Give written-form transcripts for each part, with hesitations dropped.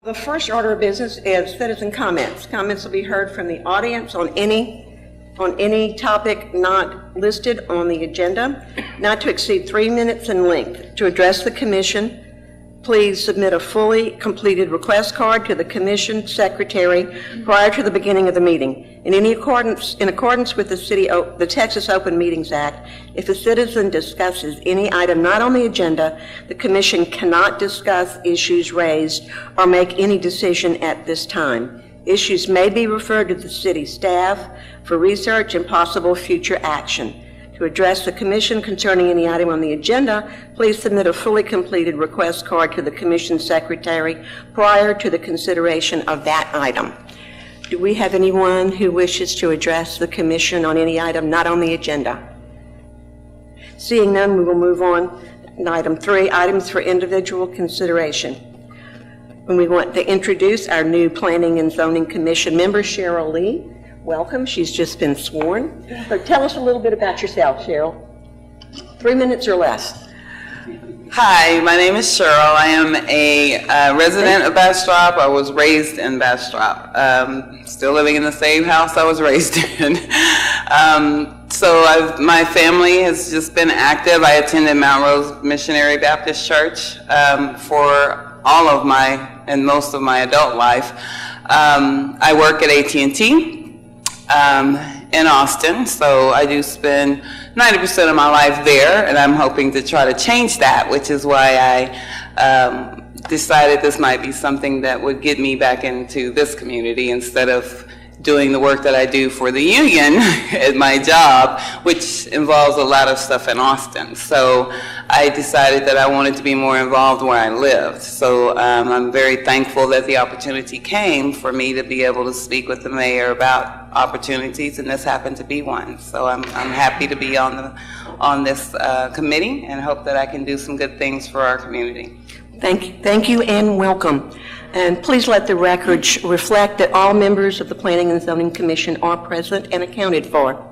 The first order of business is citizen comments. Comments will be heard from the audience on any topic not listed on the agenda, not to exceed 3 minutes in length. To address the commission, please submit a fully completed request card to the commission secretary prior to the beginning of the meeting. In accordance with the Texas Open Meetings Act, if a citizen discusses any item not on the agenda, the commission cannot discuss issues raised or make any decision at this time. Issues may be referred to the city staff for research and possible future action. To address the commission concerning any item on the agenda, please submit a fully completed request card to the commission secretary prior to the consideration of that item. Do we have anyone who wishes to address the commission on any item not on the agenda? Seeing none, we will move on to item 3, items for individual consideration. And we want to introduce our new Planning and Zoning Commission member, Cheryl Lee. Welcome. She's just been sworn. So tell us a little bit about yourself, Cheryl. 3 minutes or less. Hi, my name is Cheryl. I am a resident of Bastrop. I was raised in Bastrop. Still living in the same house I was raised in. My family has just been active. I attended Mount Rose Missionary Baptist Church for all of most of my adult life. I work at AT&T. In Austin, so I do spend 90% of my life there, and I'm hoping to try to change that, which is why I decided this might be something that would get me back into this community instead of doing the work that I do for the union at my job, which involves a lot of stuff in Austin. So I decided that I wanted to be more involved where I lived. So I'm very thankful that the opportunity came for me to be able to speak with the mayor about opportunities, and this happened to be one. So I'm happy to be on this committee and hope that I can do some good things for our community. Thank you, and welcome. And please let the records reflect that all members of the Planning and Zoning Commission are present and accounted for.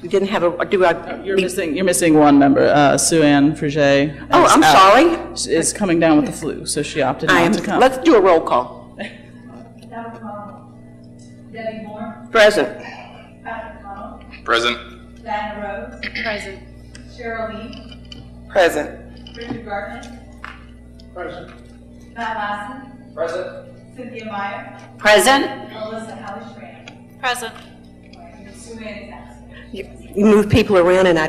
We didn't have a. You're missing one member, Sue Ann Frege. Oh, I'm sorry. Is coming down with the flu, so she opted not to come. Let's do a roll call. Debbie Moore. Present. Patrick Connell. Present. Diana Rose. Present. Cheryl Lee. Present. Richard Gartman. Present. Matt Lassen. Present. Cynthia Meyer. Present. Alyssa Hallie-Schramm. Present. Sue Ann is absent. You move people around, and I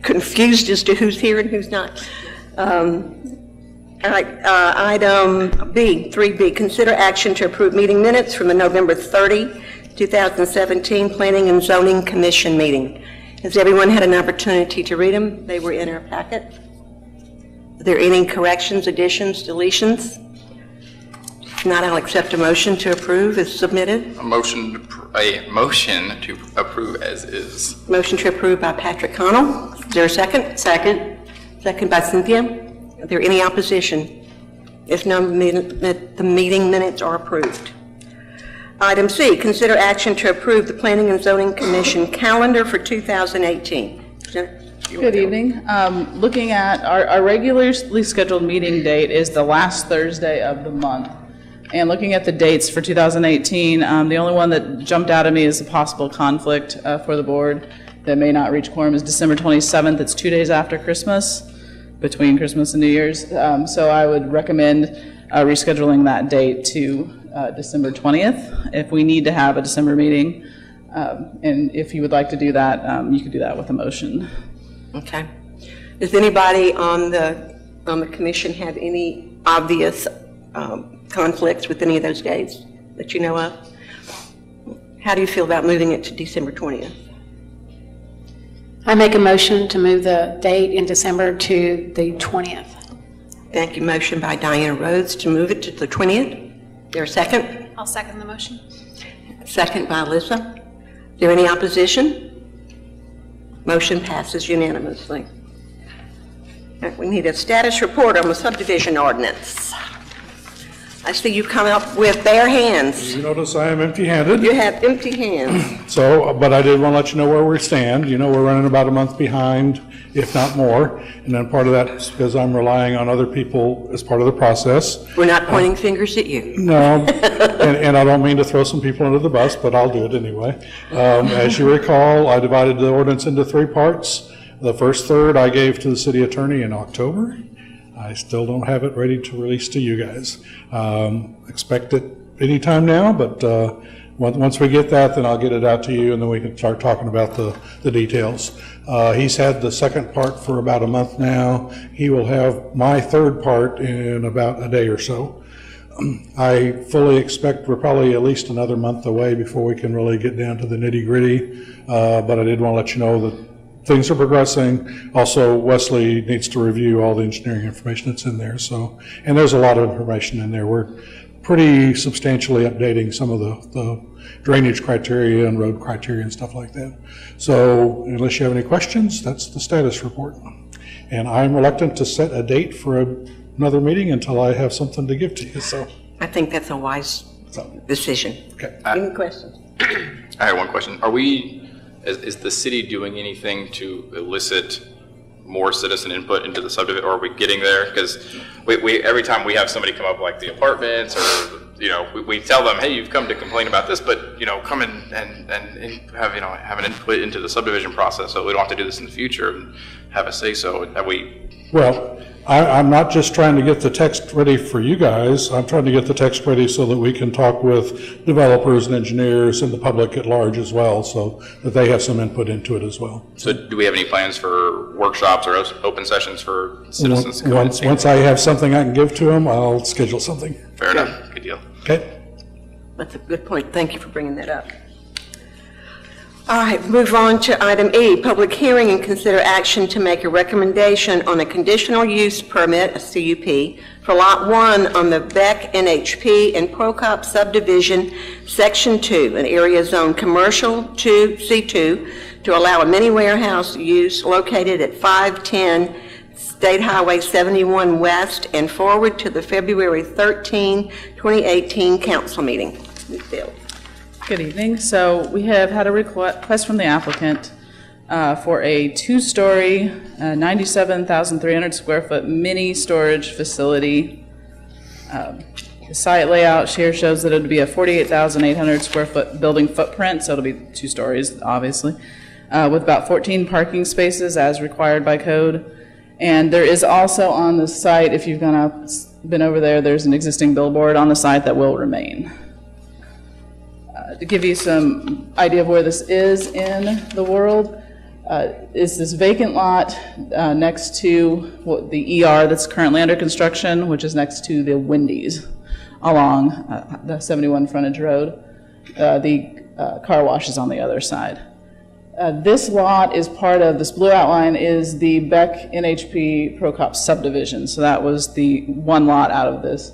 confused as to who's here and who's not. All right, item B, 3B, consider action to approve meeting minutes from the November 30, 2017 Planning and Zoning Commission meeting. Has everyone had an opportunity to read them? They were in our packet. Are there any corrections, additions, deletions? If not, I'll accept a motion to approve as submitted. A motion to approve as is. Motion to approve by Patrick Connell. Is there a second? Second. Second by Cynthia. Are there any opposition? If none, the meeting minutes are approved. Item C, consider action to approve the Planning and Zoning Commission calendar for 2018. Good evening. Looking at our regularly scheduled meeting date is the last Thursday of the month. And looking at the dates for 2018, the only one that jumped out at me as a possible conflict for the board that may not reach quorum is December 27th. It's 2 days after Christmas, between Christmas and New Year's. So I would recommend rescheduling that date to December 20th if we need to have a December meeting. And if you would like to do that, you could do that with a motion. Okay. Does anybody on the commission have any obvious conflicts with any of those days that you know of? How do you feel about moving it to December 20th? I make a motion to move the date in December to the 20th. Thank you. Motion by Diana Rhodes to move it to the 20th. There a second? I'll second the motion. Second by Alyssa. Is there any opposition? Motion passes unanimously. All right, we need a status report on the subdivision ordinance. I see you come up with bare hands. You notice I am empty-handed. You have empty hands. So, but I did want to let you know where we stand. You know, we're running about a month behind, if not more. And then part of that is because I'm relying on other people as part of the process. We're not pointing fingers at you. No, and I don't mean to throw some people under the bus, but I'll do it anyway. As you recall, I divided the ordinance into 3 parts. The first third I gave to the city attorney in October. I still don't have it ready to release to you guys. Expect it anytime now, but once we get that, then I'll get it out to you, and then we can start talking about the details. He's had the second part for about a month now. He will have my third part in about a day or so. I fully expect we're probably at least another month away before we can really get down to the nitty-gritty, but I did want to let you know that things are progressing. Also, Wesley needs to review all the engineering information that's in there. So, and there's a lot of information in there. We're pretty substantially updating some of the drainage criteria and road criteria and stuff like that. So, unless you have any questions, that's the status report. And I'm reluctant to set a date for another meeting until I have something to give to you. So, I think that's a wise decision. okay. Any questions? I have one question. Is the city doing anything to elicit more citizen input into the subdivision, or are we getting there? Because we every time we have somebody come up, like the apartments, or we tell them, hey, you've come to complain about this, but come in and have have an input into the subdivision process, so we don't have to do this in the future and have a say so. Have we? Well, I'm not just trying to get the text ready for you guys. I'm trying to get the text ready so that we can talk with developers and engineers and the public at large as well, so that they have some input into it as well. So do we have any plans for workshops or open sessions for citizens to come in and see? Once I have something I can give to them, I'll schedule something. Fair enough. Good deal. Okay? That's a good point. Thank you for bringing that up. All right, move on to item E, public hearing and consider action to make a recommendation on a conditional use permit, a CUP, for Lot 1 on the Beck NHP and Procop subdivision, Section 2, an area zone commercial to C2, to allow a mini warehouse use located at 510 State Highway 71 West and forward to the February 13, 2018 council meeting. Ms. Bill. Good evening. So we have had a request from the applicant for a 2-story, 97,300 square foot mini storage facility. The site layout here shows that it would be a 48,800 square foot building footprint, so it'll be 2 stories, obviously, with about 14 parking spaces as required by code. And there is also on the site, if you've been over there, there's an existing billboard on the site that will remain. To give you some idea of where this is in the world, is this vacant lot next to the ER that's currently under construction, which is next to the Wendy's along the 71 frontage road. The car wash is on the other side. This lot is part of, this blue outline is the Beck NHP Procop subdivision. So that was the one lot out of this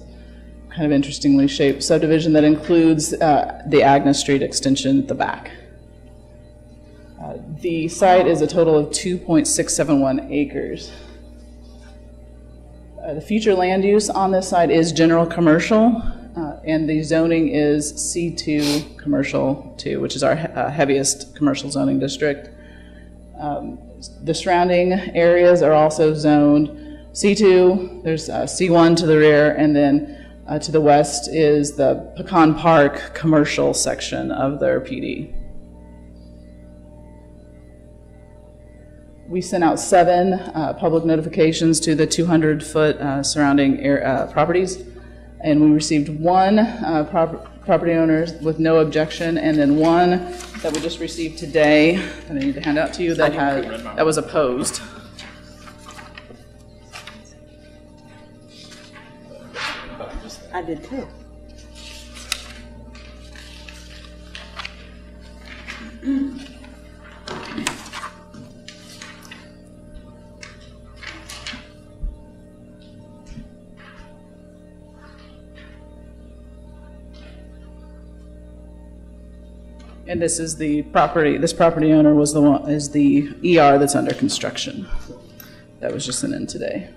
kind of interestingly shaped subdivision that includes the Agnes Street extension at the back. The site is a total of 2.671 acres. The future land use on this site is general commercial, and the zoning is C2 Commercial 2, which is our heaviest commercial zoning district. The surrounding areas are also zoned C2. There's C1 to the rear, and then to the west is the Pecan Park commercial section of their PD. We sent out 7 public notifications to the 200-foot surrounding properties, and we received 1 property owner with no objection, and then 1 that we just received today that I need to hand out to you that was opposed. I did too. And this is the property, this property owner was the one, is the ER that's under construction. That was just sent in today.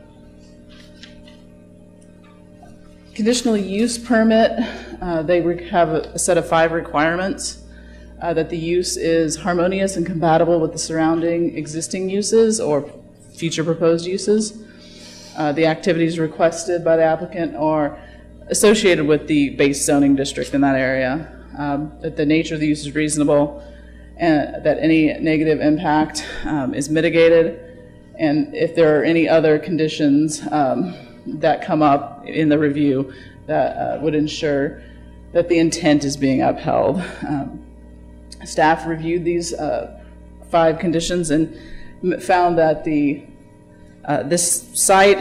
conditional use permit, they have a set of 5 requirements. That the use is harmonious and compatible with the surrounding existing uses or future proposed uses. The activities requested by the applicant are associated with the base zoning district in that area. That the nature of the use is reasonable, and that any negative impact is mitigated. And if there are any other conditions that come up in the review that would ensure that the intent is being upheld. Staff reviewed these 5 conditions and found that this site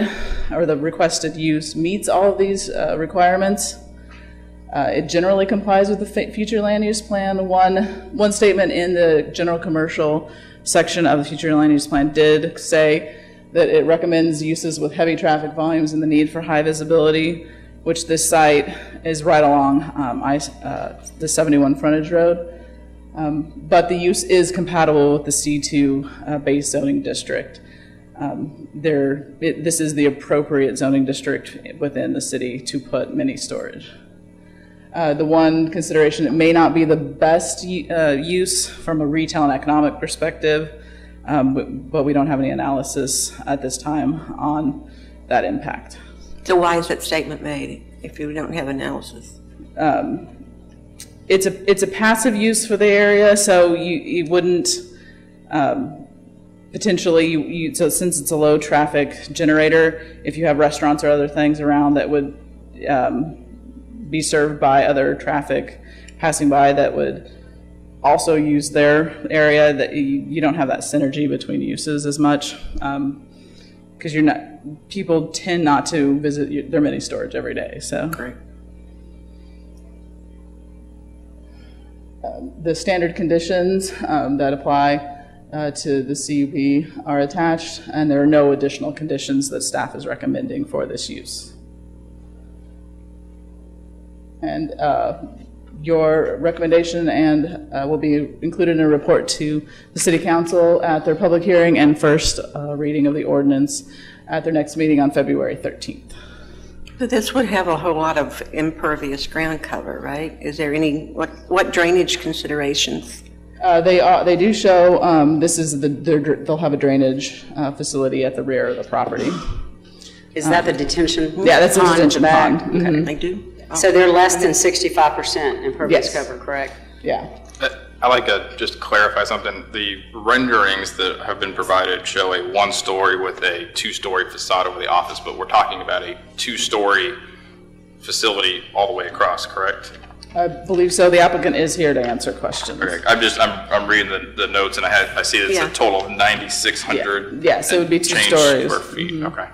or the requested use meets all of these requirements. It generally complies with the future land use plan. One statement in the general commercial section of the future land use plan did say that it recommends uses with heavy traffic volumes and the need for high visibility, which this site is right along the 71 frontage road. But the use is compatible with the C2 base zoning district. This is the appropriate zoning district within the city to put mini storage. The one consideration, it may not be the best use from a retail and economic perspective, but we don't have any analysis at this time on that impact. So why is that statement made if you don't have analysis? It's a passive use for the area, so you wouldn't potentially, so since it's a low traffic generator, if you have restaurants or other things around that would be served by other traffic passing by that would also use their area, that you don't have that synergy between uses as much, because people tend not to visit their mini storage every day, so. Great. The standard conditions that apply to the CUP are attached, and there are no additional conditions that staff is recommending for this use. And your recommendation will be included in a report to the City Council at their public hearing and first reading of the ordinance at their next meeting on February 13th. But this would have a whole lot of impervious ground cover, right? Is there what drainage considerations? They do show, this is they'll have a drainage facility at the rear of the property. Is that the detention pond? Yeah, that's a detention pond. Okay, Mhm. they do? So they're less than 65% impervious Yes. cover, correct? Yeah. I like to just clarify something. The renderings that have been provided show a 1-story with a 2-story facade over the office, but we're talking about a 2-story facility all the way across, correct? I believe so. The applicant is here to answer questions. Okay, I'm reading the notes and I see it's Yeah. a total of 9,600. Yeah, so it would be 2 change stories. Square feet, okay.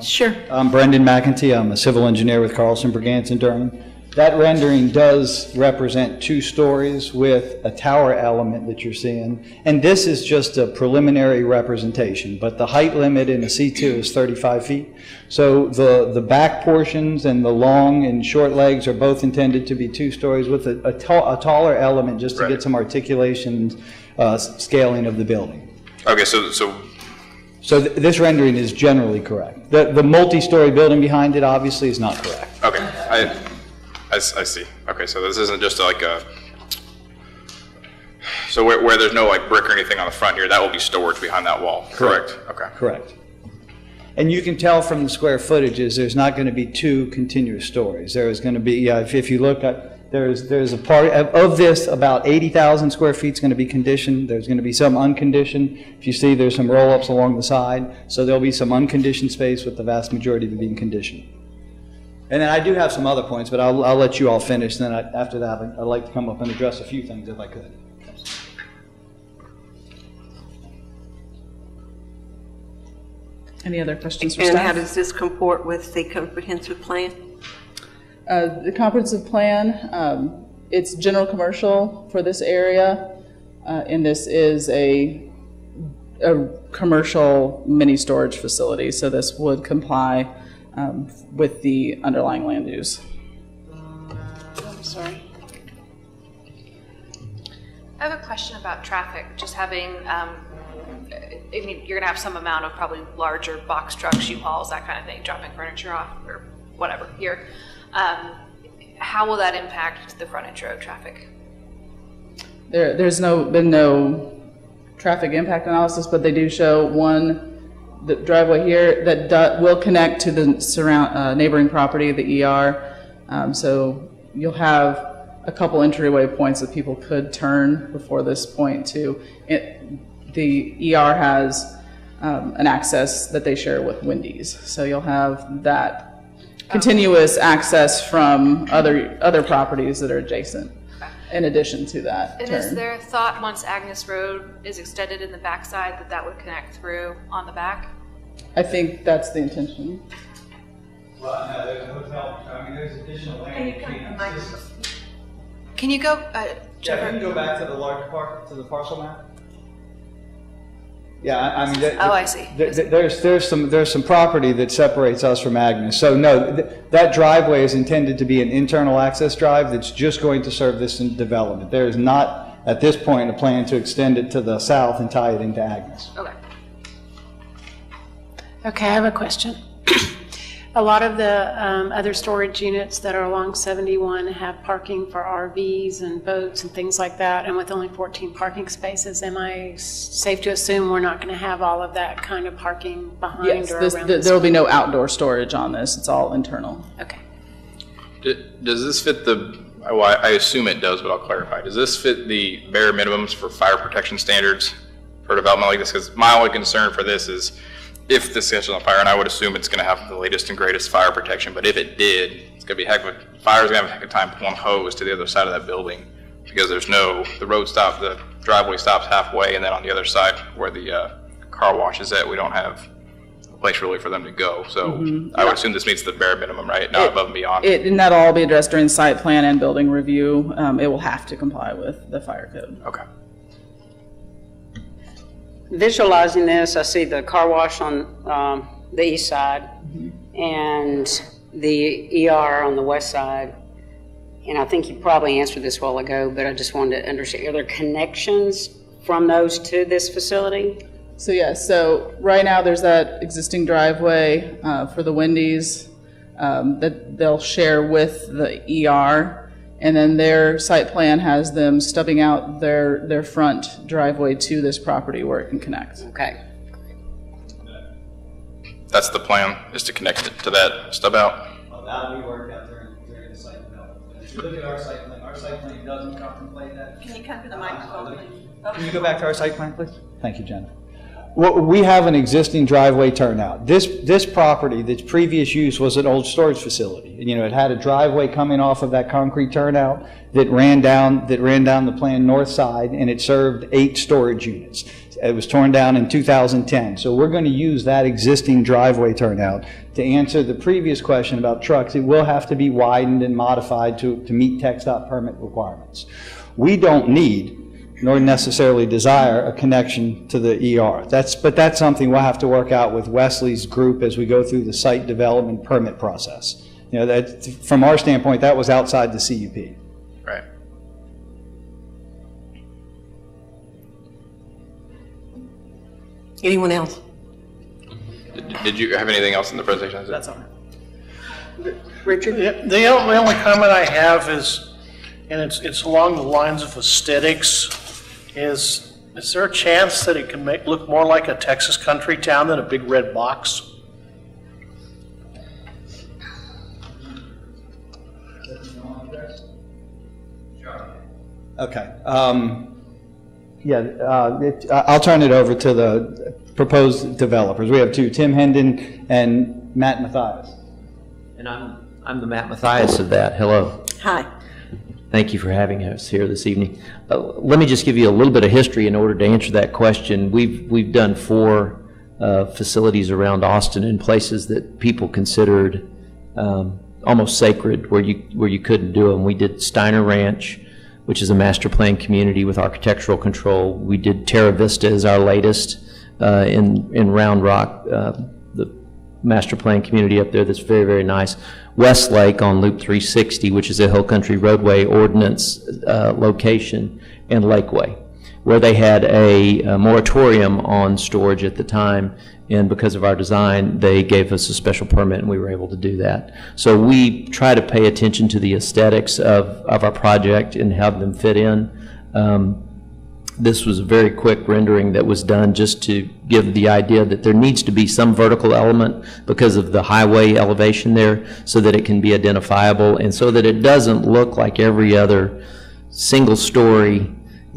Sure. I'm Brendan McEntee. I'm a civil engineer with Carlson, Brigance & Durham. That rendering does represent 2 stories with a tower element that you're seeing. And this is just a preliminary representation, but the height limit in a C2 is 35 feet. So the back portions and the long and short legs are both intended to be 2 stories with a taller element just to Right. get some articulation, scaling of the building. Okay, So this rendering is generally correct. The multi-story building behind it obviously is not correct. okay, I see. Okay, so this isn't just like so where there's no like brick or anything on the front here, that will be storage behind that wall, correct? Okay. Correct. And you can tell from the square footages, there's not going to be 2 continuous stories. There is going to be, if you look at, there's a part of this, about 80,000 square feet is going to be conditioned. There's going to be some unconditioned. If you see, there's some roll-ups along the side. So there'll be some unconditioned space with the vast majority of it being conditioned. And then I do have some other points, but I'll let you all finish. Then after that, I'd like to come up and address a few things if I could. Any other questions for And staff? how does this comport with the comprehensive plan? The comprehensive plan, it's general commercial for this area, and this is a commercial mini storage facility, so this would comply with the underlying land use. I'm sorry. I have a question about traffic, just having I mean, you're gonna have some amount of probably larger box trucks, U-Hauls, that kind of thing, dropping furniture off or whatever here. How will that impact the frontage road traffic? There's been no traffic impact analysis, but they do show the driveway here that will connect to the neighboring property, the ER. So you'll have a couple entryway points that people could turn before this point too. The ER has an access that they share with Wendy's. So you'll have that continuous access from other properties that are adjacent in addition to that And turn. is there thought, once Agnes Road is extended in the backside, that would connect through on the back? I think that's the intention. Well, no, there's a hotel, I mean, there's additional land between us. Can you go, Yeah, Jennifer? can you go back to the large to the parcel map? Yeah, I mean. Oh, I see. There's some property that separates us from Agnes. So no, that driveway is intended to be an internal access drive that's just going to serve this development. There is not, at this point, a plan to extend it to the south and tie it into Agnes. Okay. Okay, I have a question. A lot of the other storage units that are along 71 have parking for RVs and boats and things like that, and with only 14 parking spaces, am I safe to assume we're not going to have all of that kind of parking behind Yes, or around this? there will be no outdoor storage on this. It's all internal. Okay. Does this fit well, I assume it does, but I'll clarify. Does this fit the bare minimums for fire protection standards for development like this? Because my only concern for this is if this catches on fire, and I would assume it's going to have the latest and greatest fire protection, but if it did, it's going to be fire's going to have a heck of a time pulling hose to the other side of that building because the driveway stops halfway, and then on the other side where the car wash is at, we don't have a place really for them to go. So I would assume this meets the bare minimum, right? Not above and beyond. And that'll all be addressed during site plan and building review. It will have to comply with the fire code. Okay. Visualizing this, I see the car wash on the east side and the ER on the west side. And I think you probably answered this a while ago, but I just wanted to understand, are there connections from those to this facility? So so right now there's that existing driveway for the Wendy's that they'll share with the ER. And then their site plan has them stubbing out their front driveway to this property where it can connect. Okay. That's the plan, is to connect it to that stub out? Well, that'll be worked out during the site development. If you look at our site plan doesn't contemplate that. Can you come to the microphone, please? Can you go back to our site plan, please? Thank you, Jennifer. Well, we have an existing driveway turnout. This property, this previous use was an old storage facility. And, it had a driveway coming off of that concrete turnout that ran down the planned north side, and it served 8 storage units. It was torn down in 2010. So we're going to use that existing driveway turnout to answer the previous question about trucks. It will have to be widened and modified to meet TxDOT permit requirements. We don't need nor necessarily desire a connection to the ER. But that's something we'll have to work out with Wesley's group as we go through the site development permit process. That from our standpoint, that was outside the CUP. Right. Anyone else? Did you have anything else in the presentation? That's all right. Richard? The only comment I have is, and it's along the lines of aesthetics, is there a chance that it can look more like a Texas country town than a big red box? Okay. I'll turn it over to the proposed developers. We have 2, Tim Hendon and Matt Mathias. And I'm the Matt Mathias of that. Hello. Hi. Thank you for having us here this evening. Let me just give you a little bit of history in order to answer that question. We've done 4 facilities around Austin in places that people considered almost sacred, where you couldn't do them. We did Steiner Ranch, which is a master plan community with architectural control. We did Terra Vista as our latest in Round Rock, the master plan community up there that's very, very nice. Westlake on Loop 360, which is a Hill Country Roadway Ordinance location, and Lakeway. where they had a moratorium on storage at the time, and because of our design, they gave us a special permit and we were able to do that. So we try to pay attention to the aesthetics of our project and have them fit in. This was a very quick rendering that was done just to give the idea that there needs to be some vertical element because of the highway elevation there, so that it can be identifiable and so that it doesn't look like every other single-story,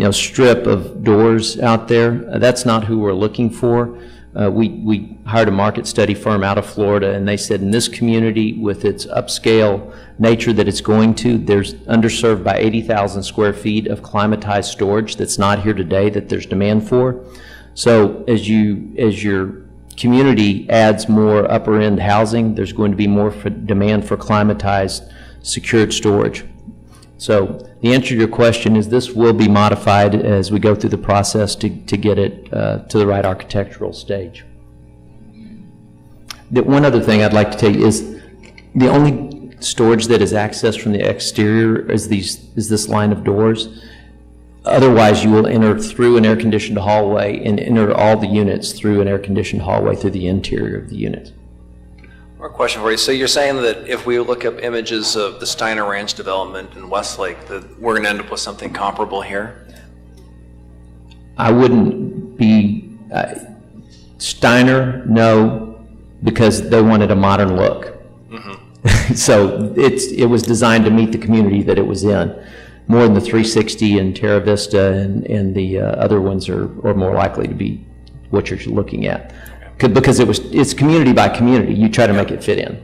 strip of doors out there. That's not who we're looking for. We hired a market study firm out of Florida, and they said in this community, with its upscale nature that it's going to, there's underserved by 80,000 square feet of climatized storage that's not here today that there's demand for. So as your community adds more upper-end housing, there's going to be more demand for climatized secured storage. So the answer to your question is this will be modified as we go through the process to get it to the right architectural stage. One other thing I'd like to tell you is the only storage that is accessed from the exterior is this line of doors. Otherwise, you will enter through an air-conditioned hallway and enter all the units through an air-conditioned hallway through the interior of the unit. More question for you. So you're saying that if we look up images of the Steiner Ranch development in Westlake, that we're going to end up with something comparable here? I wouldn't be, Steiner, no, because they wanted a modern look. Mm-hmm. So it was designed to meet the community that it was in. More than the 360 and Terra Vista and the other ones are more likely to be what you're looking at. Because it's community by community. You try to make it fit in.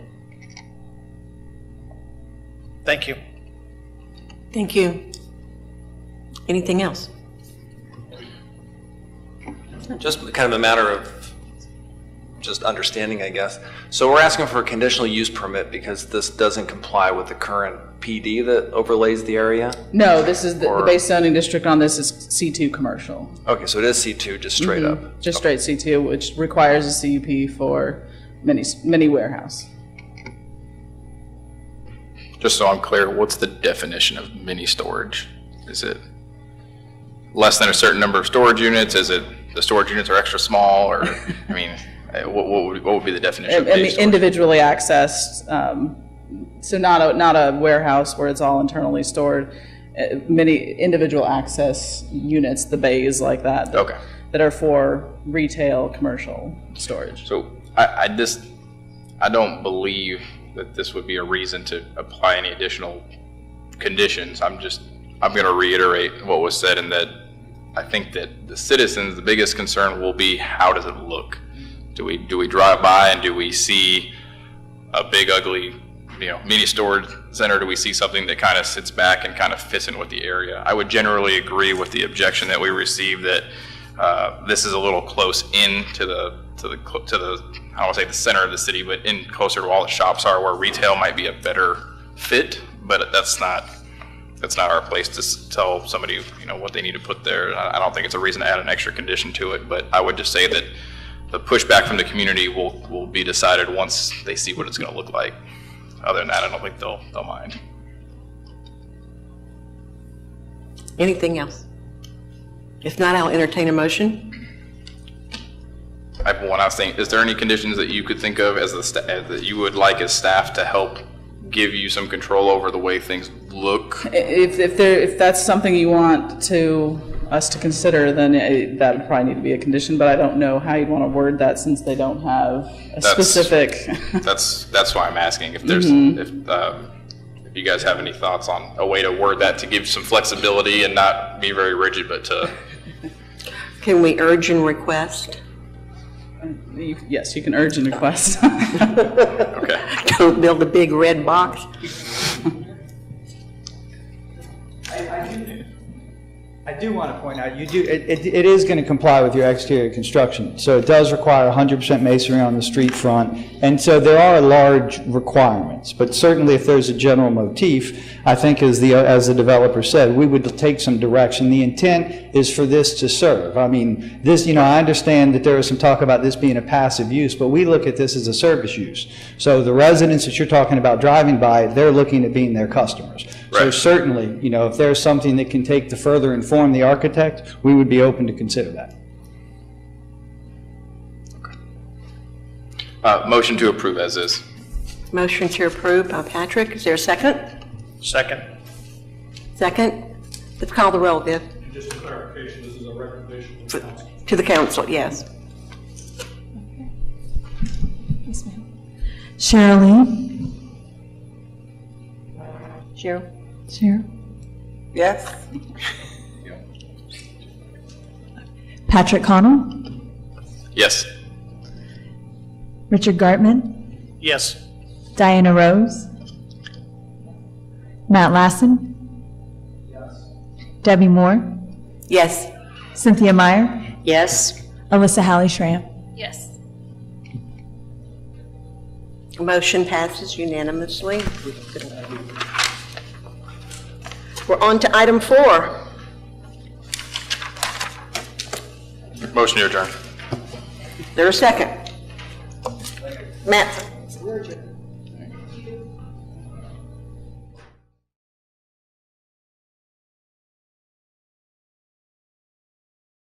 Thank you. Thank you. Anything else? Just kind of a matter of just understanding, I guess. So we're asking for a conditional use permit because this doesn't comply with the current PD that overlays the area? No, this is the base zoning district on this is C2 commercial. Okay, so it is C2, just straight up? Just straight C2, which requires a CUP for mini warehouse. Just so I'm clear, what's the definition of mini storage? Is it less than a certain number of storage units? Is it the storage units are extra small? Or, I mean, what would be the definition of mini storage? Individually accessed, so not a warehouse where it's all internally stored. Many individual access units, the bays like that, that are for retail, commercial storage. So I don't believe that this would be a reason to apply any additional conditions. I'm going to reiterate what was said, in that I think that the citizens, the biggest concern will be, how does it look? Do we drive by and do we see a big ugly mini storage center? Do we see something that kind of sits back and kind of fits in with the area? I would generally agree with the objection that we received that this is a little close in to the I don't want to say the center of the city, but in closer to all the shops are, where retail might be a better fit. But that's not our place to tell somebody what they need to put there. I don't think it's a reason to add an extra condition to it. But I would just say that the pushback from the community will be decided once they see what it's going to look like. Other than that, I don't think they'll mind. Anything else? If not, I'll entertain a motion. I have one last thing. Is there any conditions that you could think of that you would like as staff to help give you some control over the way things look? If that's something you want us to consider, then that would probably need to be a condition, but I don't know how you'd want to word that since they don't have a specific. That's why I'm asking if there's if you guys have any thoughts on a way to word that to give some flexibility and not be very rigid, but to. Can we urge and request? Yes, you can urge and request. Okay. Don't build a big red box. I do want to point out, it is going to comply with your exterior construction. So it does require 100% masonry on the street front. And so there are large requirements. But certainly if there's a general motif, I think as the developer said, we would take some direction. The intent is for this to serve. I mean, this, I understand that there was some talk about this being a passive use, but we look at this as a service use. So the residents that you're talking about driving by, they're looking at being their customers. So Right. certainly, if there's something that can take to further inform the architect, we would be open to consider that. Motion to approve as is. Motion to approve by Patrick. Is there a second? Second. Second? Let's call the roll, Viv. Just a clarification, this is a recommendation to the council. To the council, yes. Yes, ma'am. Cheryl Lee? Cheryl? Cheryl? Yes? Patrick Connell? Yes. Richard Gartman? Yes. Diana Rose? Matt Lassen? Debbie Moore? Yes. Cynthia Meyer? Yes? Alyssa Halley Schramm? Yes. Motion passes unanimously. We're on to item 4. Motion to adjourn. There a second? Matt?